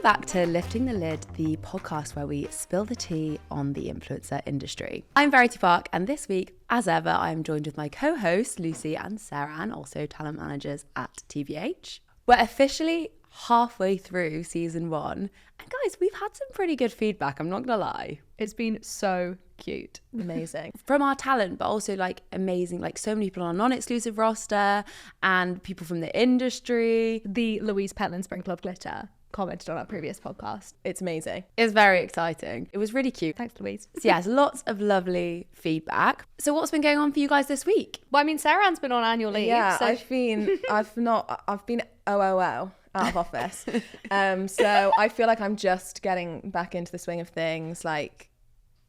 back to Lifting the Lid, the podcast where we spill the tea on the influencer industry. I'm Verity Park, and this week, as ever, I am joined with my co-hosts Lucy and Seran, also talent managers at TVH. We're officially halfway through season 1, and guys, we've had some pretty good feedback, I'm not gonna lie. It's been so cute. Amazing. From our talent, but also like amazing, like so many people on our non-exclusive roster and people from the industry. The Louise Petland Sprinkle of Glitter commented on our previous podcast. It's amazing. It's very exciting. It was really cute. Thanks, Louise. So yes, lots of lovely feedback. So what's been going on for you guys this week? Well, I mean, Seran's been on annual leave. Yeah, so I've been OOO out of office. So I feel like I'm just getting back into the swing of things, like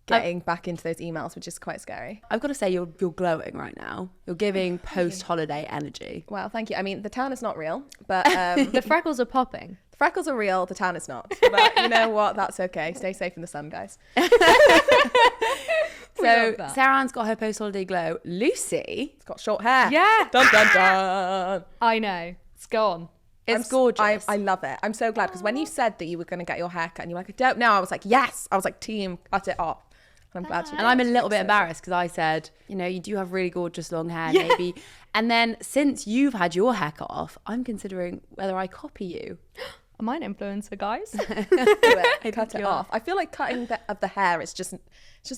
getting back into those emails, which is quite scary. I've got to say, you're glowing right now. You're giving post-holiday energy. Wow, thank you. I mean, the tan is not real, but the freckles are popping. the freckles are real, the tan is not. But you know what? That's okay. Stay safe in the sun, guys. So Seran's got her post-holiday glow. Lucy, It's got short hair. Yeah. Dun, dun, dun. I know. It's gone. it's gorgeous. I love it. I'm so glad because when you said that you were going to get your hair cut and you were like, I don't know, I was like, yes. I was like, team, cut it off. I'm glad you did. And I'm a little bit embarrassed because I said, you know, you do have really gorgeous long hair, maybe. And then since you've had your hair cut off, I'm considering whether I copy you. Am I an influencer, guys? Do it. Cut it off. I feel like cutting of the hair is just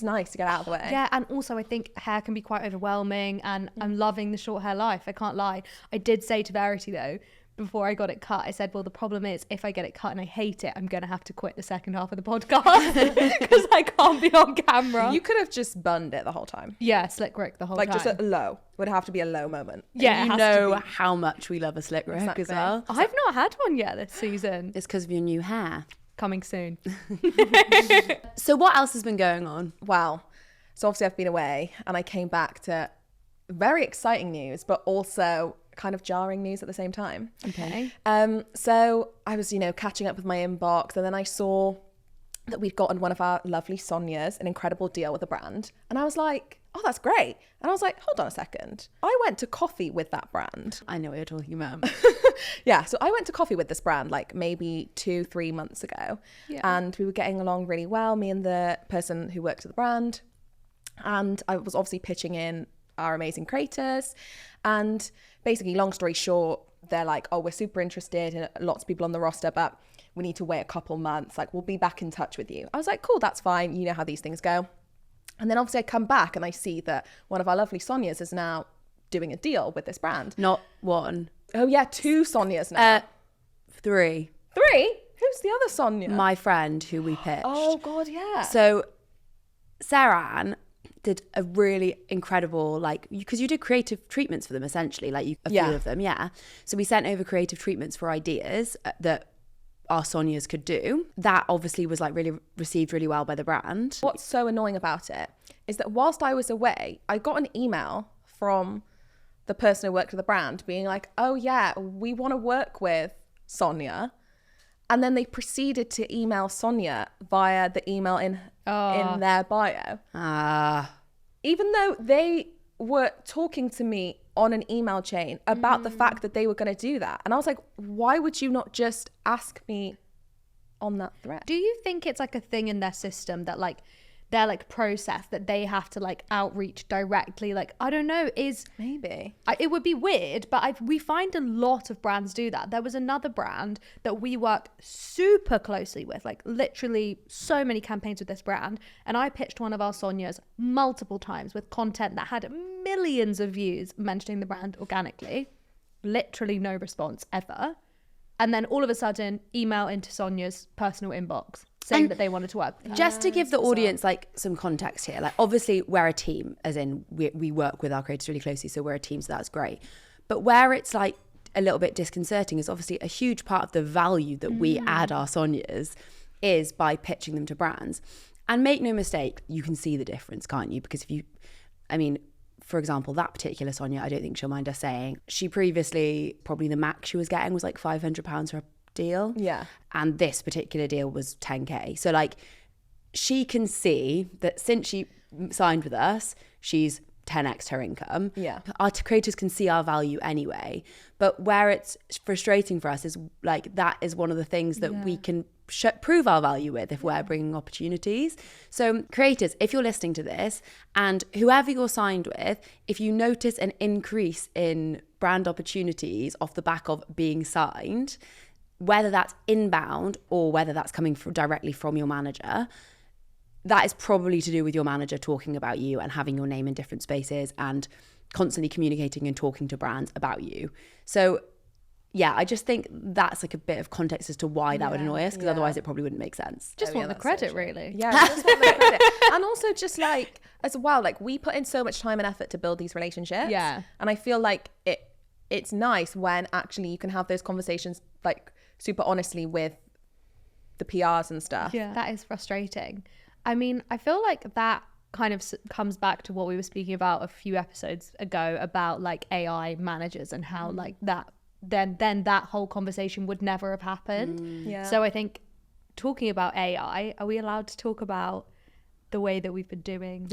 nice to get out of the way. Yeah, and also I think hair can be quite overwhelming, and I'm loving the short hair life. I can't lie. I did say to Verity though, before I got it cut, I said, well, the problem is if I get it cut and I hate it, I'm going to have to quit the second half of the podcast because I can't be on camera. You could have just bunned it the whole time. Yeah, slick Rick the whole Like time. just a low. Would have to be a low moment. Yeah, it You has know to be. how much we love a slick Rick Exactly. as well. I've not had one yet this season. It's because of your new hair. Coming soon. So what else has been going on? Wow. So obviously I've been away and I came back to very exciting news, but also kind of jarring news at the same time. Okay. So I was, catching up with my inbox, and then I saw that we'd gotten one of our lovely Sonias an incredible deal with a brand. And I was like, oh, that's great. And I was like, hold on a second. I went to coffee with that brand. I know what you're talking about. Yeah, so I went to coffee with this brand like maybe 2-3 months ago. Yeah. And we were getting along really well, me and the person who worked at the brand. And I was obviously pitching in our amazing creators. And basically, long story short, they're like, oh, we're super interested in lots of people on the roster, but we need to wait a couple months. Like, we'll be back in touch with you. I was like, cool, that's fine. You know how these things go. And then obviously I come back and I see that one of our lovely Sonias is now doing a deal with this brand. Not one. Oh yeah, 2 Sonias now. 3. 3? Who's the other Sonia? My friend who we pitched. Oh God, yeah. So Seran did a really incredible, like, because you did creative treatments for them essentially, like a few of them, yeah. So we sent over creative treatments for ideas that our Sonias could do. That obviously was like really received really well by the brand. What's so annoying about it is that whilst I was away, I got an email from the person who worked with the brand being like, oh yeah, we want to work with Sonia. And then they proceeded to email Sonia via the email in their bio. Even though they were talking to me on an email chain about the fact that they were going to do that. And I was like, why would you not just ask me on that thread? Do you think it's like a thing in their system that like their like process that they have to like outreach directly? Like, I don't know, Maybe. it would be weird, but we find a lot of brands do that. There was another brand that we work super closely with, like literally so many campaigns with this brand. And I pitched one of our Sonias multiple times with content that had millions of views mentioning the brand organically. Literally no response ever. And then all of a sudden, email into Sonia's personal inbox saying that they wanted to work with her. Just to give the audience like some context here, like obviously we're a team, as in we work with our creators really closely, so we're a team, so that's great. But where it's like a little bit disconcerting is obviously a huge part of the value that we add our Sonias is by pitching them to brands. And make no mistake, you can see the difference, can't you? Because for example, that particular Sonia, I don't think she'll mind us saying, she previously, probably the max she was getting was like £500 for a deal. Yeah. And this particular deal was 10k. So like she can see that since she signed with us, she's 10x her income. Yeah. Our creators can see our value anyway. But where it's frustrating for us is like that is one of the things that we can prove our value with if we're bringing opportunities. So creators, if you're listening to this, and whoever you're signed with, if you notice an increase in brand opportunities off the back of being signed, whether that's inbound or whether that's coming directly from your manager, that is probably to do with your manager talking about you and having your name in different spaces and constantly communicating and talking to brands about you. So yeah, I just think that's like a bit of context as to why that would annoy us, because otherwise it probably wouldn't make sense. Just want the credit, really. Yeah, we just want the credit. And also just like, as well, like we put in so much time and effort to build these relationships. Yeah. And I feel like it's nice when actually you can have those conversations like super honestly with the PRs and stuff. Yeah, that is frustrating. I mean, I feel like that kind of comes back to what we were speaking about a few episodes ago about like AI managers and how like that then that whole conversation would never have happened. Yeah. So I think talking about AI, are we allowed to talk about the way that we've been doing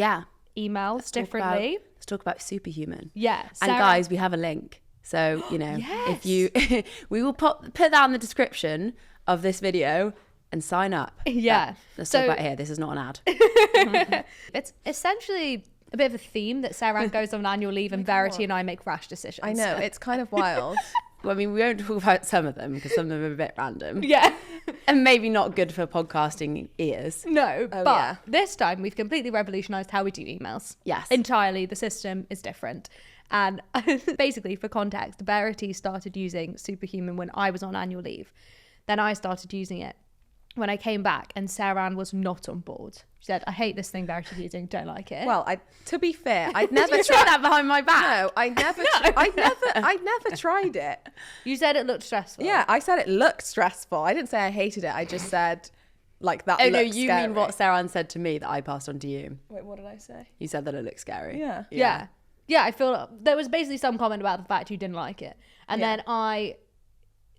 emails differently? Let's talk about Superhuman. Yeah. And guys, we have a link. So, you know, if you, we will put that in the description of this video and sign up. Yeah. Let's talk about it here. This is not an ad. It's essentially a bit of a theme that Seran goes on annual leave and Verity and I make rash decisions. I know, it's kind of wild. Well, I mean, we won't talk about some of them because some of them are a bit random. Yeah. And maybe not good for podcasting ears. No, Oh, but yeah. this time we've completely revolutionized how we do emails. Yes. Entirely. The system is different. And basically, for context, Verity started using Superhuman when I was on annual leave. Then I started using it when I came back, and Seran was not on board. She said, I hate this thing Verity's using, don't like it. Well, to be fair, I'd never You tried tried that behind my back. No, I never tried it. You said it looked stressful. Yeah, I said it looked stressful. I didn't say I hated it. I just said like that. Oh no, looked you scary. mean what Seran said to me that I passed on to you. Wait, what did I say? You said that it looked scary. Yeah. Yeah, I feel there was basically some comment about the fact you didn't like it. And then I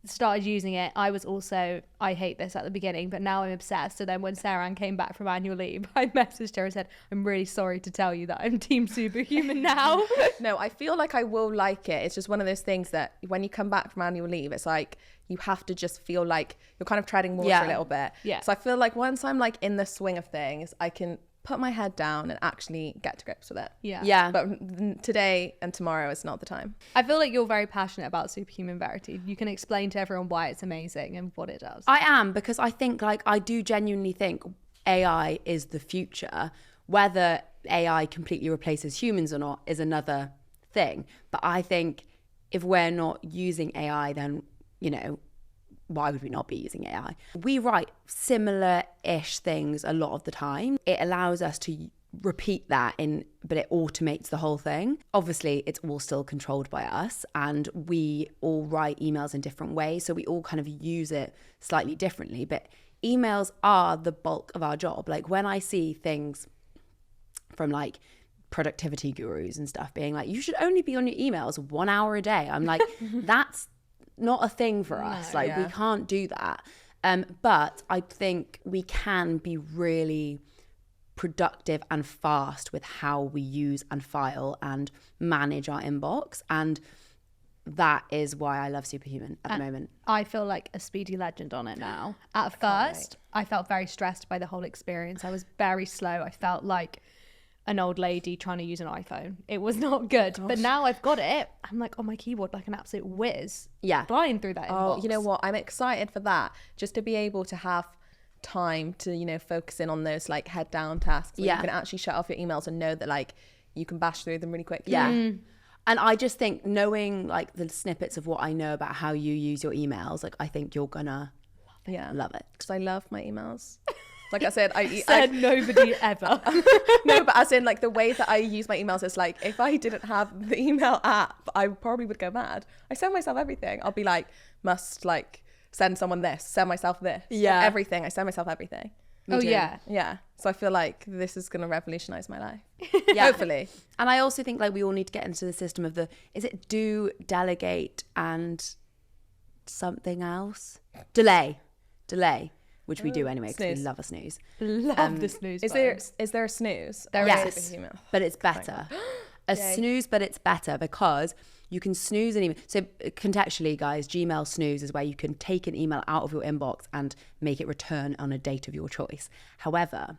started using it. I was also, I hate this at the beginning, but now I'm obsessed. So then when Seran came back from annual leave, I messaged her and said, I'm really sorry to tell you that I'm team Superhuman now. No, I feel like I will like it. It's just one of those things that when you come back from annual leave, it's like you have to just feel like you're kind of treading water a little bit. Yeah. So I feel like once I'm like in the swing of things, I can put my head down and actually get to grips with it. Yeah. But today and tomorrow is not the time. I feel like you're very passionate about Superhuman Verity. You can explain to everyone why it's amazing and what it does. I am, because I think like I do genuinely think AI is the future. Whether AI completely replaces humans or not is another thing. But I think if we're not using AI, then, you know, why would we not be using AI? We write similar-ish things a lot of the time. It allows us to repeat that but it automates the whole thing. Obviously, it's all still controlled by us, and we all write emails in different ways, so we all kind of use it slightly differently. But emails are the bulk of our job. Like when I see things from like productivity gurus and stuff being like, you should only be on your emails 1 hour a day. I'm like, that's not a thing for us. We can't do that. But I think we can be really productive and fast with how we use and file and manage our inbox. And that is why I love Superhuman at the moment. I feel like a speedy legend on it now. At first, I felt very stressed by the whole experience. I was very slow. I felt like an old lady trying to use an iPhone. It was not good. Gosh. But now I've got it. I'm like on my keyboard like an absolute whiz. Yeah. Flying through that inbox. Oh, you know what? I'm excited for that. Just to be able to have time to, you know, focus in on those like head down tasks. Where you can actually shut off your emails and know that like you can bash through them really quickly. Yeah. And I just think knowing like the snippets of what I know about how you use your emails, like I think you're gonna love it. Because I love my emails. Like I said, nobody ever. No, but as in like the way that I use my emails is like, if I didn't have the email app, I probably would go mad. I send myself everything. I'll be like, must like send someone this, send myself this. Yeah. Everything. I send myself everything. Oh, yeah. Yeah. So I feel like this is going to revolutionize my life. Yeah. Hopefully. And I also think like we all need to get into the system of is it do, delegate, and something else? Delay. Which we do anyway because we love a snooze. Love the snooze. Is there a snooze? There is. Superhuman. But it's better. A snooze, but it's better because You can snooze an email. So contextually, guys, Gmail snooze is where you can take an email out of your inbox and make it return on a date of your choice. However,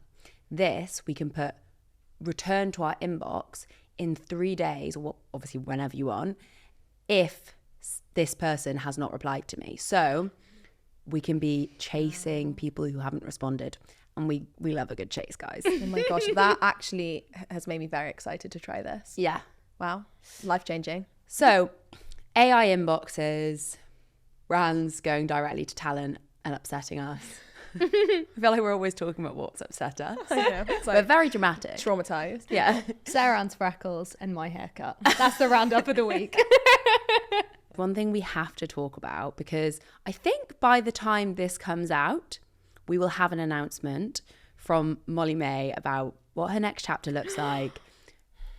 this, we can put return to our inbox in 3 days, or obviously whenever you want, if this person has not replied to me. So we can be chasing people who haven't responded. And we love a good chase, guys. Oh my gosh, that actually has made me very excited to try this. Yeah. Wow. Life-changing. So AI inboxes, brands going directly to talent and upsetting us. I feel like we're always talking about what's upset us. I know. It's We're very dramatic. traumatized. Yeah. Seran's freckles and my haircut. That's the roundup of the week. One thing we have to talk about, because I think by the time this comes out, we will have an announcement from Molly May about what her next chapter looks like,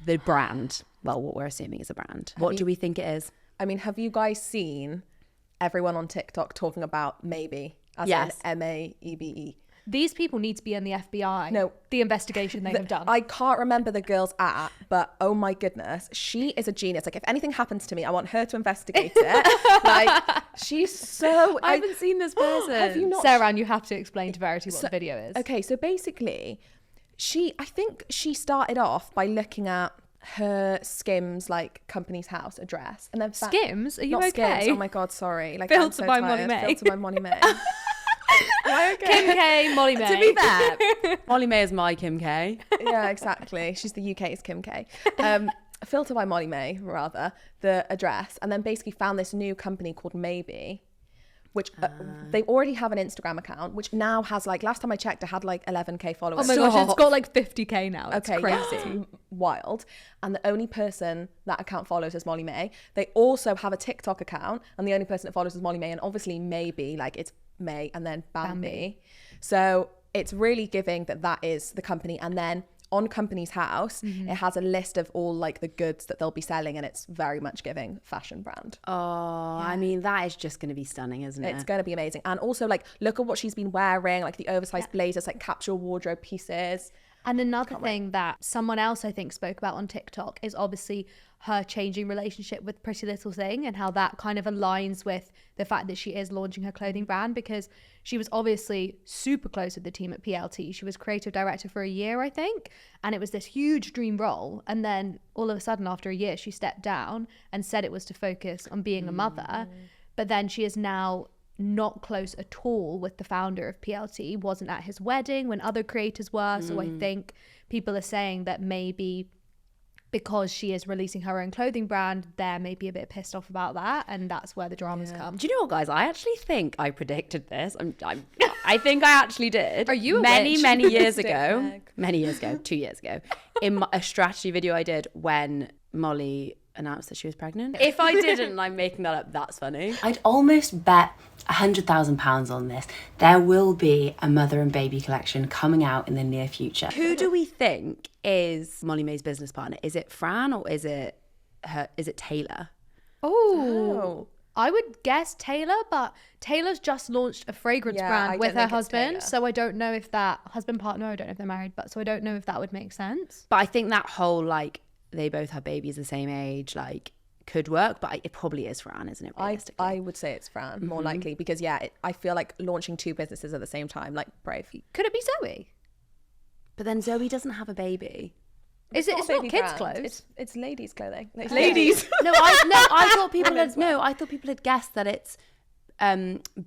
the brand. Well, what we're assuming is a brand. What do we think it is? I mean, have you guys seen everyone on TikTok talking about maybe? As Yes. in M-A-E-B-E. These people need to be in the FBI. No. The investigation they have done. I can't remember the girl's at, but oh my goodness, she is a genius. Like, if anything happens to me, I want her to investigate it. Like, she's so... I haven't seen this person. Have you not? Seran, you have to explain to Verity what the video is. Okay, so basically, I think she started off by looking at her Skims, like, company's house address. And then Skims? Are you not okay? Skims. Oh my God, sorry. Like, Filtered I'm so by Molly tired. May. Filtered by Molly May. Am I okay? Kim K, Molly May. To be fair, Molly May is my Kim K. Yeah, exactly. She's the UK's Kim K. Filter by Molly May, rather, the address, and then basically found this new company called Maybe, which they already have an Instagram account, which now has, like, last time I checked, it had like 11k followers. Oh my gosh, it's got like 50k now. It's Okay, crazy. yeah, it's wild. And the only person that account follows is Molly May. They also have a TikTok account, and the only person that follows is Molly May. And obviously, Maybe, like, it's May and then Bambi. So it's really giving that is the company. And then on Company's House, it has a list of all, like, the goods that they'll be selling, and it's very much giving fashion brand. Oh, I mean, that is just going to be stunning, isn't it? It's going to be amazing. And also, like, look at what she's been wearing, like the oversized blazers, like capsule wardrobe pieces. And another thing that someone else I think spoke about on TikTok is obviously her changing relationship with Pretty Little Thing, and how that kind of aligns with the fact that she is launching her clothing brand, because she was obviously super close with the team at PLT. She was creative director for a year, I think, and it was this huge dream role. And then all of a sudden, after a year, she stepped down and said it was to focus on being a mother. But then she is now not close at all with the founder of PLT, wasn't at his wedding when other creators were. So I think people are saying that maybe because she is releasing her own clothing brand, they're maybe a bit pissed off about that, and that's where the dramas come. Do you know what, guys? I actually think I predicted this. I think I actually did. Are you a many witch? years Stick ago? leg. Many years ago, 2 years ago, in a strategy video I did when Molly announced that she was pregnant. If I didn't, and I'm making that up, that's funny. I'd almost bet £100,000 on this. There will be a mother and baby collection coming out in the near future. Who do we think is Molly May's business partner? Is it Fran or is it her? Is it Taylor? Oh, I would guess Taylor, but Taylor's just launched a fragrance Yeah, I brand don't with her think it's husband. Taylor. So I don't know if that husband partner, I don't know if they're married, but so I don't know if that would make sense. But I think that whole, like, they both have babies the same age, like, could work. But it probably is Fran, isn't it? Realistically, I would say it's Fran, more likely, because, I feel like launching two businesses at the same time, like, brave. Could it be Zoe? But then Zoe doesn't have a baby. It's not baby kids' brand. clothes. It's ladies' clothing. Ladies. I thought people had I thought people had guessed that it's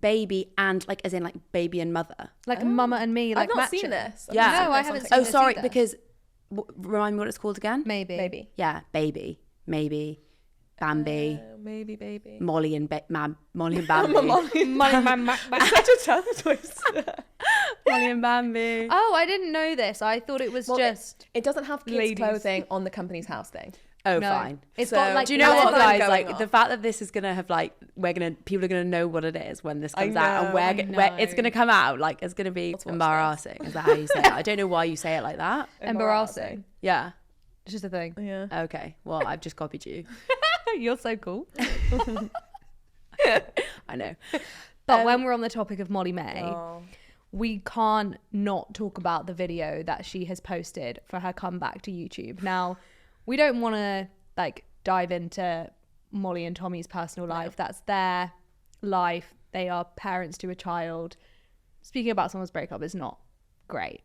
baby and, like, as in, like, baby and mother. Like Mama and Me, like I've not matching. seen this. Yeah. No, I haven't seen Oh, this sorry, either. because remind me what it's called again. Maybe. Maybe. Yeah, baby, maybe, Bambi, Maybe baby. Molly and Molly and Bambi. Such a tongue twister. Molly and Bambi. Oh, I didn't know this. I thought it was just. It doesn't have kids' Ladies. clothing on the Company's House thing. Oh, No. fine. It's So- got like. Do you know what, Leather guys? going Like, off. the fact that this is gonna have, like, people are gonna know what it is when this comes out, and where it's gonna come out. Like, it's gonna be watch embarrassing. Is that how you say it? I don't know why you say it like that. Embarrassing. Yeah. It's just a thing. Yeah. Okay. Well, I've just copied you. You're so cool. I know. But when we're on the topic of Molly May, Oh. we can't not talk about the video that she has posted for her comeback to YouTube. Now, we don't want to, like, dive into Molly and Tommy's personal life. That's their life. They are parents to a child. Speaking about someone's breakup is not great.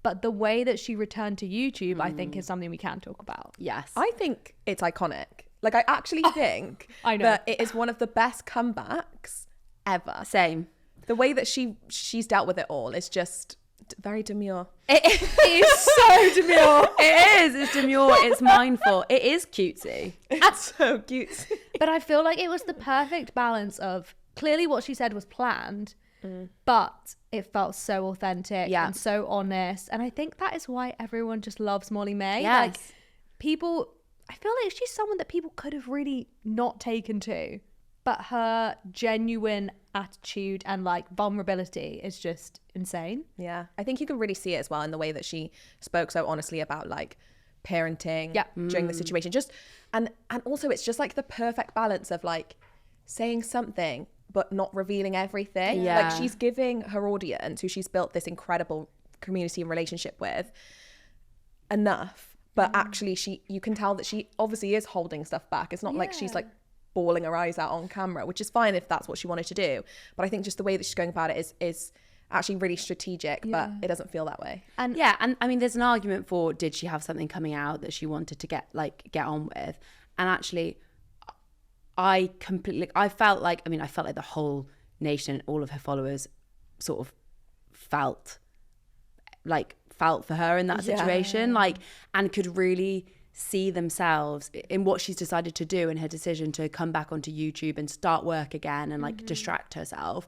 But the way that she returned to YouTube, I think, is something we can talk about. Yes. I think it's iconic. Like, I actually think I know. that it is one of the best comebacks ever. Same. The way that she's dealt with it all is just very demure. It is so demure. It is. It's demure. It's mindful. It is cutesy. It's so cute. But I feel like it was the perfect balance of clearly what she said was planned, but it felt so authentic and so honest. And I think that is why everyone just loves Molly May. Yes. Like, people, I feel like she's someone that people could have really not taken to, but her genuine attitude and like vulnerability is just insane. Yeah, I think you can really see it as well in the way that she spoke so honestly about like parenting during the situation. Just and also it's just like the perfect balance of like saying something but not revealing everything. Yeah. Like, she's giving her audience, who she's built this incredible community and relationship with, enough, but actually you can tell that she obviously is holding stuff back. It's not like she's like bawling her eyes out on camera, which is fine if that's what she wanted to do. But I think just the way that she's going about it is actually really strategic, but it doesn't feel that way. And and I mean, there's an argument for, did she have something coming out that she wanted to get on with? And actually, I felt like the whole nation, all of her followers sort of felt for her in that situation, like, and could really see themselves in what she's decided to do and her decision to come back onto YouTube and start work again and like distract herself.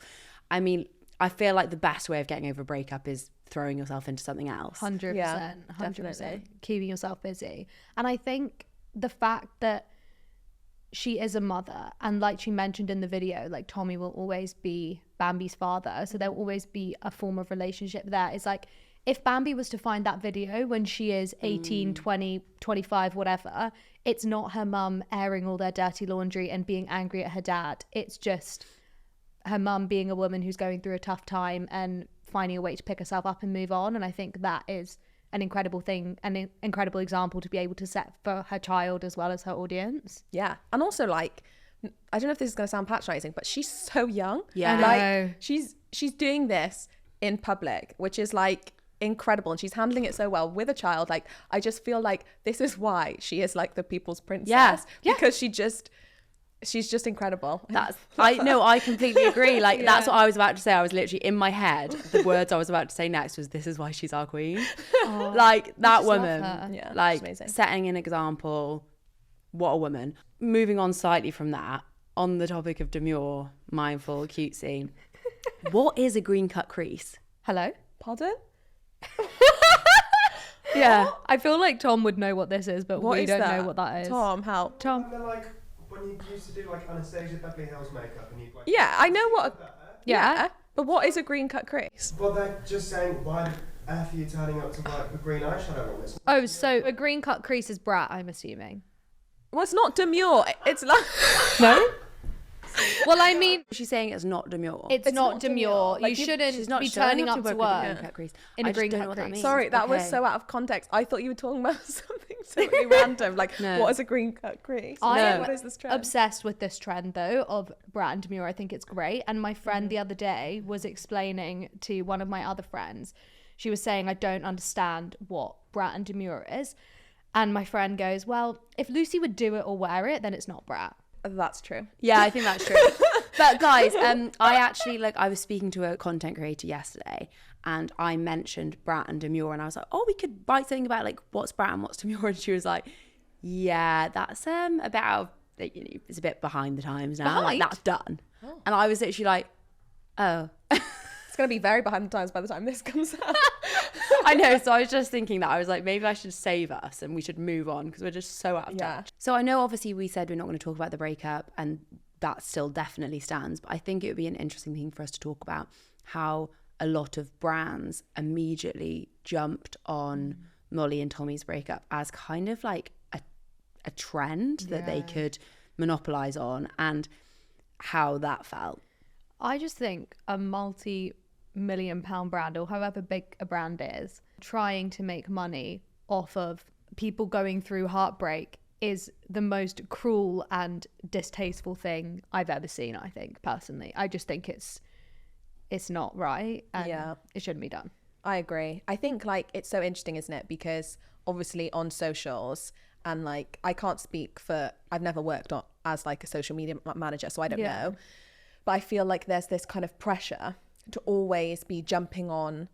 I mean, I feel like the best way of getting over a breakup is throwing yourself into something else. 100%, Yeah, 100%. definitely. Keeping yourself busy. And I think the fact that she is a mother, and like she mentioned in the video, like Tommy will always be Bambi's father, so there'll always be a form of relationship there. It's like, if Bambi was to find that video when she is 18, 20, 25, whatever, it's not her mum airing all their dirty laundry and being angry at her dad. It's just her mum being a woman who's going through a tough time and finding a way to pick herself up and move on. And I think that is an incredible thing, an incredible example to be able to set for her child as well as her audience. Yeah. And also, like, I don't know if this is going to sound patronizing, but she's so young. Yeah. I know. Like, she's doing this in public, which is like incredible, and she's handling it so well with a child. Like, I just feel like this is why she is like the people's princess, because she's just incredible. I completely agree. Like, that's what I was about to say. I was literally in my head, the words I was about to say next was, this is why she's our queen. Like, that woman, Yeah, like, she's amazing. setting an example. What a woman. Moving on slightly from that, on the topic of demure, mindful, cutesy, what is a green cut crease? Hello? Pardon? Yeah. I feel like Tom would know what this is, but What we is don't that? know what that is. Tom, help. Tom. And then, like, when you used to do like Anastasia Beverly Hills makeup and you'd like... Yeah, I know what. Yeah. But what is a green cut crease? But they're just saying, why the F are you turning up to like the green eyeshadow on this? Oh, so a green cut crease is brat, I'm assuming. Well, it's not demure. It's like No? Well, I mean, She's saying it's not demure. it's not demure. Like, you she's shouldn't not be showing turning up to with a work. green cut crease. in a I just green don't cut know what that crease. means. Sorry, that was Okay. so out of context. I thought you were talking about something totally random. Like, No. what is a green cut crease? I am What is this trend? obsessed with this trend though of brat and demure. I think it's great. And my friend the other day was explaining to one of my other friends. She was saying, I don't understand what brat and demure is. And my friend goes, well, if Lucy would do it or wear it, then it's not brat. That's true. Yeah, I think that's true. But guys, I actually, I was speaking to a content creator yesterday, and I mentioned brat and demure, and I was like, oh, we could write something about like what's brat and what's demure, and she was like, yeah, that's a bit out of, it's a bit behind the times now. Like, that's done. And I was literally like, oh. It's going to be very behind the times by the time this comes out. I know. So I was just thinking that. I was like, maybe I should save us and we should move on because we're just so out of touch. So I know obviously we said we're not going to talk about the breakup, and that still definitely stands. But I think it would be an interesting thing for us to talk about how a lot of brands immediately jumped on Molly and Tommy's breakup as kind of like a trend that they could monopolize on, and how that felt. I just think a multi-million-pound brand, or however big a brand is, trying to make money off of people going through heartbreak is the most cruel and distasteful thing I've ever seen, I think, personally. I just think it's not right, and it shouldn't be done. I agree. I think like it's so interesting, isn't it? Because obviously on socials, and like I can't speak for, I've never worked on as like a social media manager, so I don't know. But I feel like there's this kind of pressure to always be jumping on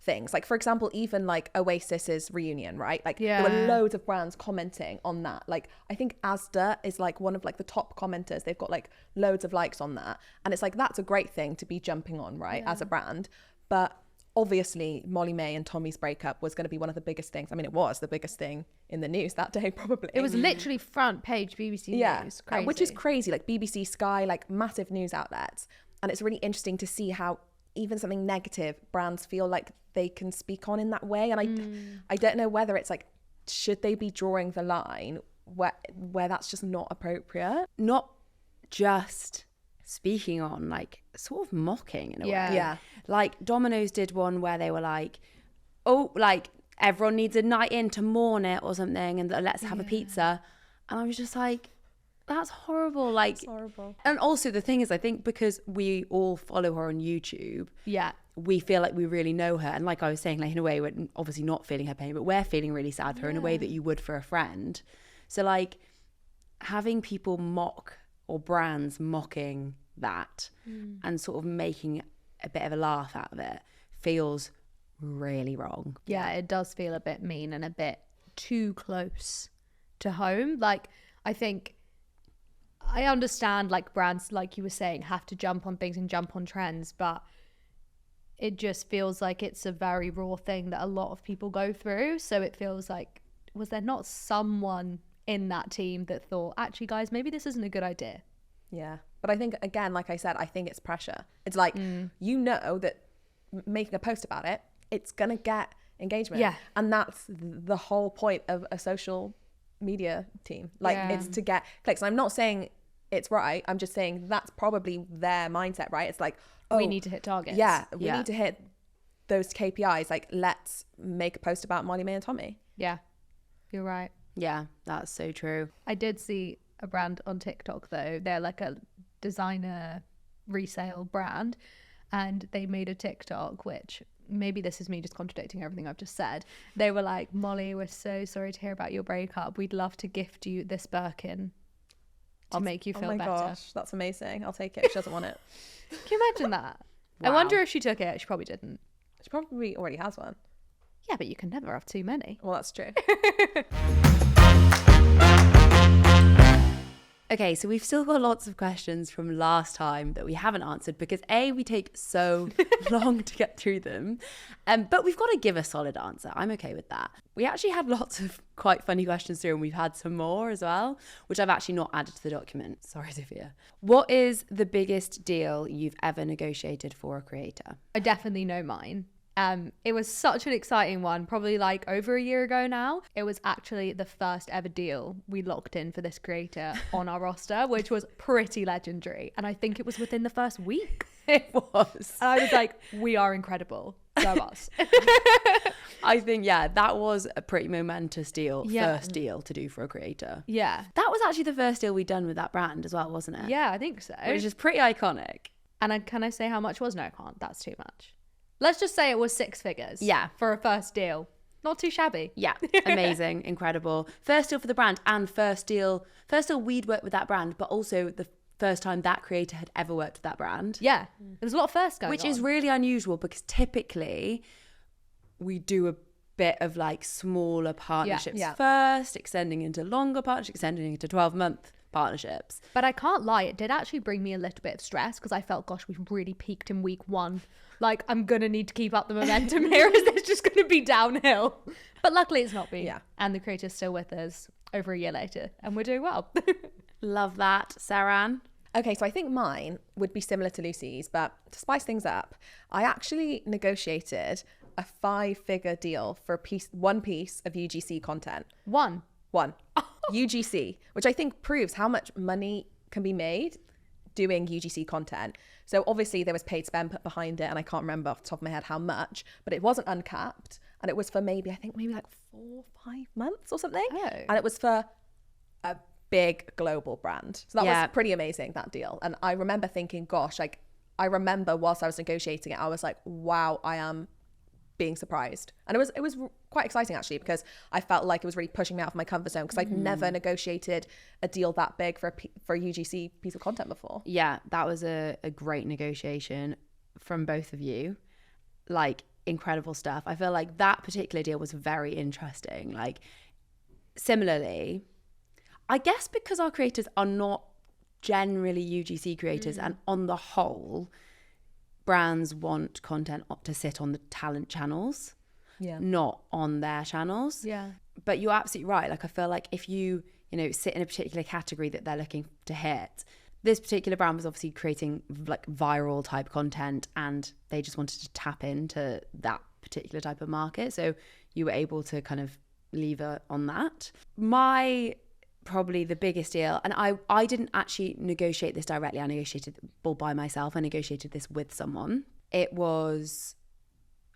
things. Like for example, even like Oasis's reunion, right? Like there were loads of brands commenting on that. Like I think Asda is like one of like the top commenters. They've got like loads of likes on that. And it's like, that's a great thing to be jumping on, right? As a brand. But obviously Molly May and Tommy's breakup was going to be one of the biggest things. I mean, it was the biggest thing in the news that day, probably. It was literally front page BBC News. Crazy. Which is crazy. Like BBC, Sky, like massive news outlets. And it's really interesting to see how even something negative brands feel like they can speak on in that way. And I don't know whether it's like, should they be drawing the line where that's just not appropriate? Not just speaking on, like sort of mocking in a way. Yeah. Like Domino's did one where they were like, oh, like everyone needs a night in to mourn it or something, and let's have a pizza. And I was just like, that's horrible. Like, It's horrible. And also the thing is, I think because we all follow her on YouTube, we feel like we really know her. And like I was saying, like in a way, we're obviously not feeling her pain, but we're feeling really sad for her in a way that you would for a friend. So like having people mock, or brands mocking that and sort of making a bit of a laugh out of it, feels really wrong. Yeah, it does feel a bit mean and a bit too close to home. Like, I think I understand like brands, like you were saying, have to jump on things and jump on trends, but it just feels like it's a very raw thing that a lot of people go through. So it feels like, was there not someone in that team that thought, actually guys, maybe this isn't a good idea? Yeah. But I think, again, like I said, I think it's pressure. It's like, you know that making a post about it, it's going to get engagement. Yeah. And that's the whole point of a social media team. Like, it's to get clicks. I'm not saying it's right. I'm just saying that's probably their mindset, right? It's like, oh, we need to hit targets. Yeah. We need to hit those KPIs. Like, let's make a post about Molly May and Tommy. Yeah, you're right. Yeah, that's so true. I did see a brand on TikTok though. They're like a designer resale brand, and they made a TikTok, which maybe this is me just contradicting everything I've just said. They were like, Molly, we're so sorry to hear about your breakup. We'd love to gift you this Birkin to make you feel better. Oh my gosh, that's amazing. I'll take it. She doesn't want it. Can you imagine that? I wonder if she took it. She probably didn't. She probably already has one. Yeah, but you can never have too many. Well, that's true. Okay, so we've still got lots of questions from last time that we haven't answered because A, we take so long to get through them, but we've got to give a solid answer. I'm okay with that. We actually had lots of quite funny questions through, and we've had some more as well, which I've actually not added to the document. Sorry, Sophia. What is the biggest deal you've ever negotiated for a creator? I definitely know mine. It was such an exciting one, probably like over a year ago now. It was actually the first ever deal we locked in for this creator on our roster, which was pretty legendary. And I think it was within the first week. It was. And I was like, we are incredible. Go us. I think, yeah, that was a pretty momentous deal. Yeah. First deal to do for a creator. Yeah. That was actually the first deal we'd done with that brand as well, wasn't it? Yeah, I think so. Which is pretty iconic. And can I say how much it was? No, I can't. That's too much. Let's just say it was 6 figures. Yeah. For a first deal. Not too shabby. Yeah, amazing, incredible. First deal for the brand, and first deal we'd worked with that brand, but also the first time that creator had ever worked with that brand. Yeah. There was a lot of firsts going on. Which is really unusual because typically we do a bit of like smaller partnerships first, extending into longer partnerships, extending into 12-month partnerships. But I can't lie, it did actually bring me a little bit of stress because I felt, gosh, we've really peaked in week 1. Like, I'm going to need to keep up the momentum here. Is this just going to be downhill? But luckily it's not been. Yeah. And the creator's still with us over a year later and we're doing well. Love that. Seran? Okay, so I think mine would be similar to Lucy's, but to spice things up, I actually negotiated a 5-figure deal for one piece of UGC content. One. UGC, which I think proves how much money can be made doing UGC content. So obviously there was paid spend put behind it, and I can't remember off the top of my head how much, but it wasn't uncapped, and it was for maybe like 4 or 5 months or something. Oh. And it was for a big global brand. So that Yeah. was pretty amazing, that deal. And I remember thinking, gosh, like I remember whilst I was negotiating it, I was like, wow, I am being surprised. And it was quite exciting actually, because I felt like it was really pushing me out of my comfort zone, because I'd never negotiated a deal that big for a UGC piece of content before. Yeah, that was a great negotiation from both of you. Like, incredible stuff. I feel like that particular deal was very interesting. Like, similarly, I guess because our creators are not generally UGC creators, and on the whole, brands want content to sit on the talent channels, not on their channels. Yeah. But you're absolutely right. Like, I feel like if you sit in a particular category that they're looking to hit, this particular brand was obviously creating like viral type content, and they just wanted to tap into that particular type of market. So you were able to kind of lever on that. Probably the biggest deal, and I didn't actually negotiate this directly. I negotiated all by myself. I negotiated this with someone. It was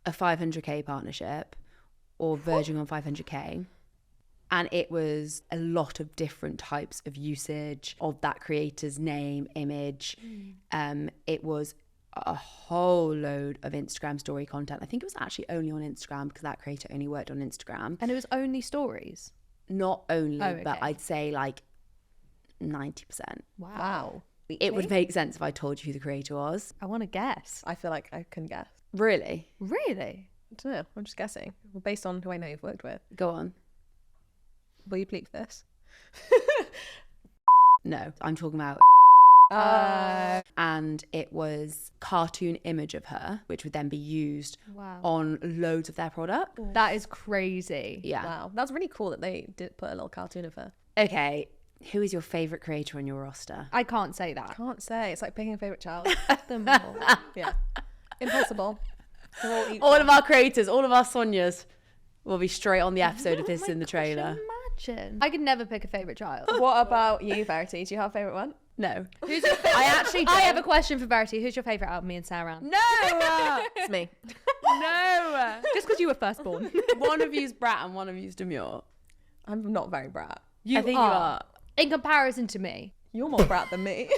a 500k partnership, or verging on 500k. And it was a lot of different types of usage of that creator's name, image. It was a whole load of Instagram story content. I think it was actually only on Instagram, because that creator only worked on Instagram. And it was only stories. Not only, okay. but I'd say like 90%. Wow. It would make sense if I told you who the creator was. I want to guess. I feel like I can guess. Really? Really? I don't know. I'm just guessing. Well, based on who I know you've worked with. Go on. Will you bleep this? No, I'm talking about. And it was cartoon image of her, which would then be used on loads of their product. That is crazy. Yeah. Wow. That's really cool that they did put a little cartoon of her. Okay. Who is your favorite creator on your roster? I can't say that. Can't say. It's like picking a favorite child. Them all. Yeah. Impossible. They're all equal. All of our creators, all of our Sonias will be straight on the episode of this in the trailer. Imagine. I could never pick a favorite child. What about you, Verity? Do you have a favorite one? No. Who's your favorite? I actually I have a question for Verity. Who's your favorite out of me and Seran? No! It's me. No! Just because you were firstborn. One of you's brat and one of you's demure. I'm not very brat. I think you are. In comparison to me. You're more brat than me.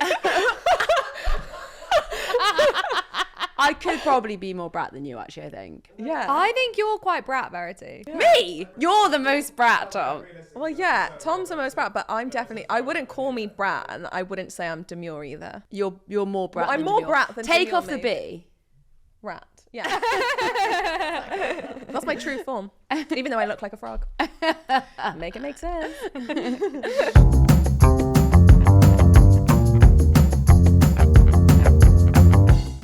I could probably be more brat than you, actually, I think. Yeah. I think you're quite brat, Verity. Me? You're the most brat, Tom. Well, yeah, Tom's the most brat, but I wouldn't call me brat, and I wouldn't say I'm demure either. You're more brat Well, than I'm more demure. brat than Take demure, off the maybe. B. Rat. Yeah. That's my true form. Even though I look like a frog. Make it make sense.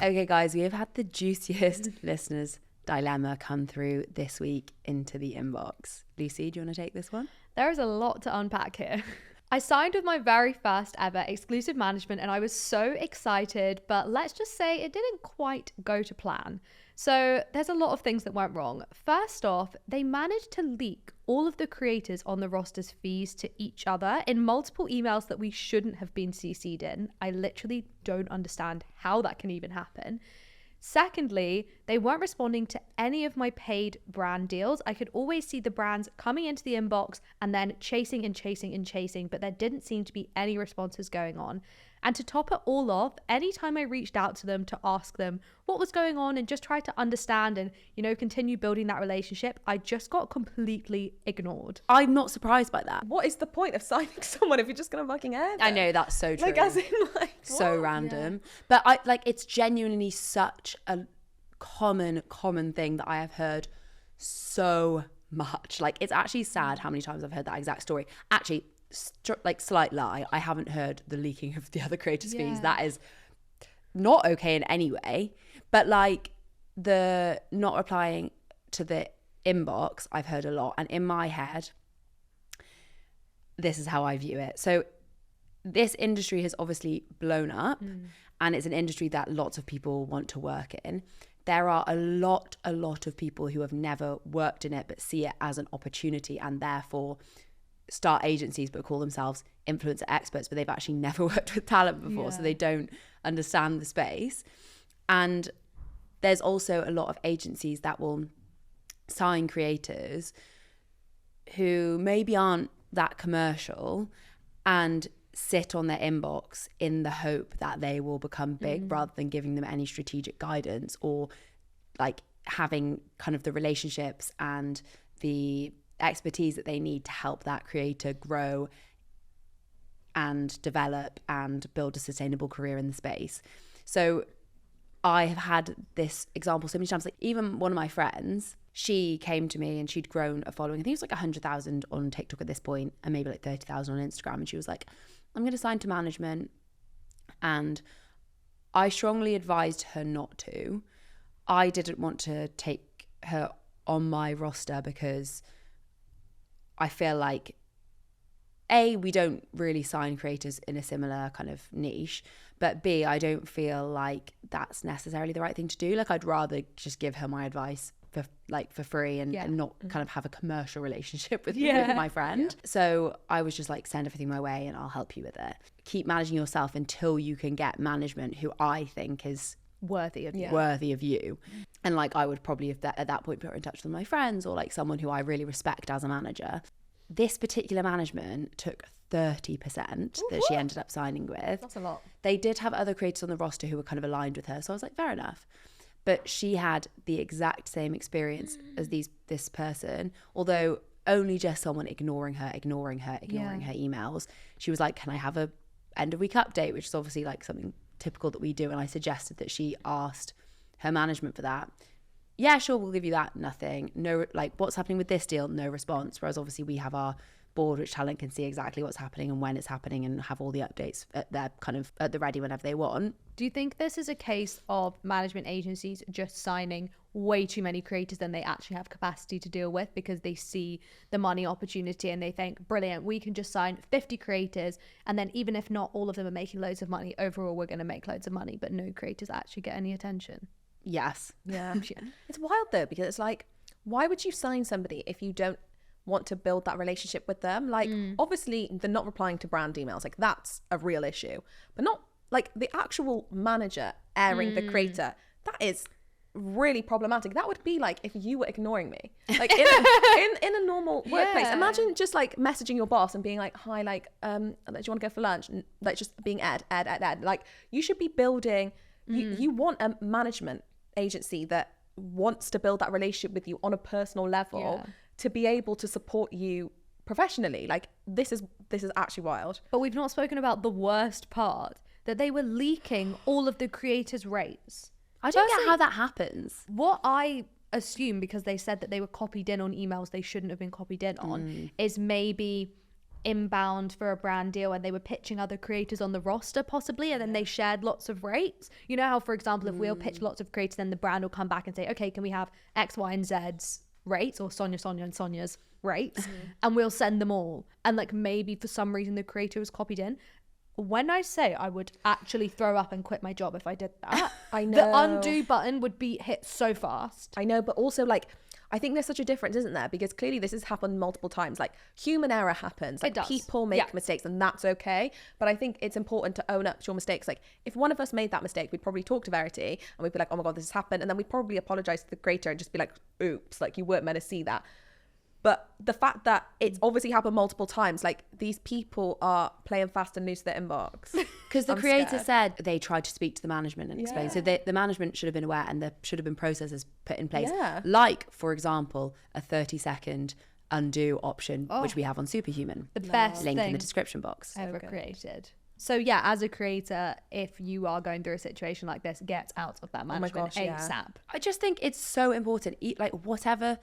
Okay, guys, we have had the juiciest listeners dilemma come through this week into the inbox. Lucy, do you want to take this one? There is a lot to unpack here. I signed with my very first ever exclusive management and I was so excited, but let's just say it didn't quite go to plan. So there's a lot of things that went wrong. First off, they managed to leak all of the creators on the roster's fees to each other in multiple emails that we shouldn't have been CC'd in. I literally don't understand how that can even happen. Secondly, they weren't responding to any of my paid brand deals. I could always see the brands coming into the inbox and then chasing and chasing and chasing, but there didn't seem to be any responses going on. And to top it all off, anytime I reached out to them to ask them what was going on and just try to understand and, continue building that relationship, I just got completely ignored. I'm not surprised by that. What is the point of signing someone if you're just going to fucking air them? I know, that's so true. Like, as in, like, so what? random. But it's genuinely such a common thing that I have heard so much. Like, it's actually sad how many times I've heard that exact story. Actually, slight lie, I haven't heard the leaking of the other creators' fees. That is not okay in any way. But like the not replying to the inbox, I've heard a lot. And in my head, this is how I view it. So this industry has obviously blown up and it's an industry that lots of people want to work in. There are a lot of people who have never worked in it but see it as an opportunity and therefore start agencies but call themselves influencer experts, but they've actually never worked with talent before, so they don't understand the space. And there's also a lot of agencies that will sign creators who maybe aren't that commercial and sit on their inbox in the hope that they will become big rather than giving them any strategic guidance or like having kind of the relationships and the expertise that they need to help that creator grow and develop and build a sustainable career in the space. So I have had this example so many times. Like even one of my friends, she came to me and she'd grown a following. I think it was like 100,000 on TikTok at this point and maybe like 30,000 on Instagram. And she was like, I'm going to sign to management. And I strongly advised her not to. I didn't want to take her on my roster because I feel like A, we don't really sign creators in a similar kind of niche, but B, I don't feel like that's necessarily the right thing to do. Like I'd rather just give her my advice for free and not kind of have a commercial relationship with my friend. So I was just like, send everything my way and I'll help you with it. Keep managing yourself until you can get management who I think is worthy of you. And like I would probably at that point put her in touch with my friends or like someone who I really respect as a manager. This particular management took 30% that she ended up signing with. That's a lot. They did have other creators on the roster who were kind of aligned with her, so I was like, fair enough. But she had the exact same experience as this person, although only just someone ignoring her emails. She was like, can I have a end of week update, which is obviously like something typical that we do, and I suggested that she asked her management for that. Yeah, sure, we'll give you that. Nothing. No, like, what's happening with this deal? No response. Whereas obviously we have our board, which talent can see exactly what's happening and when it's happening and have all the updates at their kind of at the ready whenever they want. Do you think this is a case of management agencies just signing way too many creators than they actually have capacity to deal with because they see the money opportunity and they think, brilliant, we can just sign 50 creators and then even if not all of them are making loads of money, overall we're going to make loads of money, but no creators actually get any attention? Yes. Yeah. It's wild though, because it's like, why would you sign somebody if you don't want to build that relationship with them? Like, obviously, they're not replying to brand emails. Like, that's a real issue. But not like the actual manager airing the creator. That is really problematic. That would be like if you were ignoring me, like in a normal workplace. Imagine just like messaging your boss and being like, hi, like, do you want to go for lunch? And, like, just being ad. Like, you should be building. You want a management agency that wants to build that relationship with you on a personal level to be able to support you professionally. Like, this is actually wild. But we've not spoken about the worst part, that they were leaking all of the creators' rates. I don't get how that happens. What I assume, because they said that they were copied in on emails they shouldn't have been copied in on, is maybe inbound for a brand deal and they were pitching other creators on the roster possibly, and then they shared lots of rates. You know how, for example, if we'll pitch lots of creators, then the brand will come back and say, okay, can we have X, Y, and Z's rates, or Sonia and Sonia's rates, and we'll send them all. And like maybe for some reason the creator was copied in. When I say I would actually throw up and quit my job if I did that, I know the undo button would be hit so fast. I know, but also like, I think there's such a difference, isn't there? Because clearly this has happened multiple times. Like, human error happens. Like, it does. People make mistakes and that's okay. But I think it's important to own up to your mistakes. Like, if one of us made that mistake, we'd probably talk to Verity and we'd be like, oh my God, this has happened. And then we'd probably apologize to the creator and just be like, oops, like you weren't meant to see that. But the fact that it's obviously happened multiple times, like these people are playing fast and loose their inbox. Because the creator said they tried to speak to the management and explain. So the management should have been aware and there should have been processes put in place. Yeah. Like, for example, a 30-second undo option, which we have on Superhuman. The best link thing in the description box. ever created. So yeah, as a creator, if you are going through a situation like this, get out of that management ASAP. I just think it's so important. Like, whatever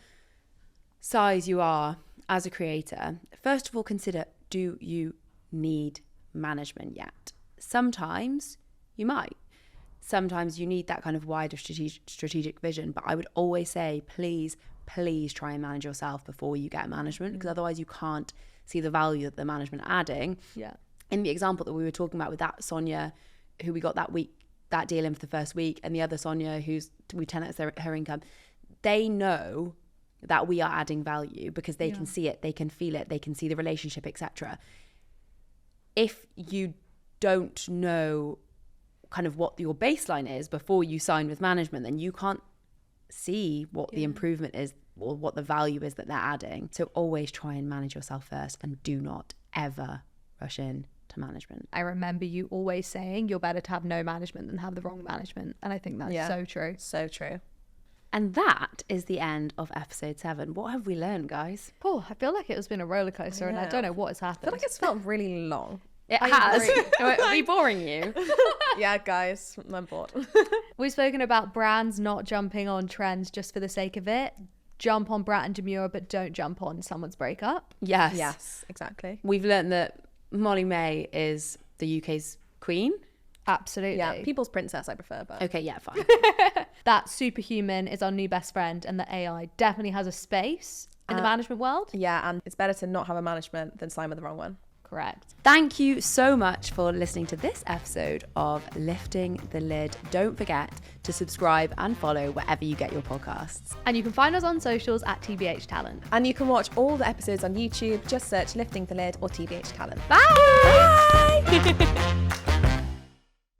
size you are as a creator, first of all, consider, do you need management yet? Sometimes you might. Sometimes you need that kind of wider strategic vision. But I would always say, please try and manage yourself before you get management, because otherwise you can't see the value that the management are adding. Yeah. In the example that we were talking about with that Sonia, who we got that deal in for the first week, and the other Sonia who's we 10x her income, they know that we are adding value because they can see it, they can feel it, they can see the relationship, etc. If you don't know kind of what your baseline is before you sign with management, then you can't see what the improvement is or what the value is that they're adding. So always try and manage yourself first, and do not ever rush in to management. I remember you always saying you're better to have no management than have the wrong management. And I think that's so true. So true. And that is the end of episode 7. What have we learned, guys? Oh, I feel like it has been a roller coaster and I don't know what has I happened. feel like it's felt really long. It has. Are we boring you? Yeah, guys, I'm bored. We've spoken about brands not jumping on trends just for the sake of it. Jump on Brat and Demure, but don't jump on someone's breakup. Yes. Yes, exactly. We've learned that Molly May is the UK's queen. Absolutely. Yeah, people's princess I prefer, but Okay, yeah, fine. That superhuman is our new best friend and that AI definitely has a space in the management world. yeah, and it's better to not have a management than sign with the wrong one. Correct. Thank you so much for listening to this episode of Lifting the Lid. Don't forget to subscribe and follow wherever you get your podcasts. And you can find us on socials at TBH Talent. And you can watch all the episodes on YouTube. Just search Lifting the Lid or TBH Talent. Bye!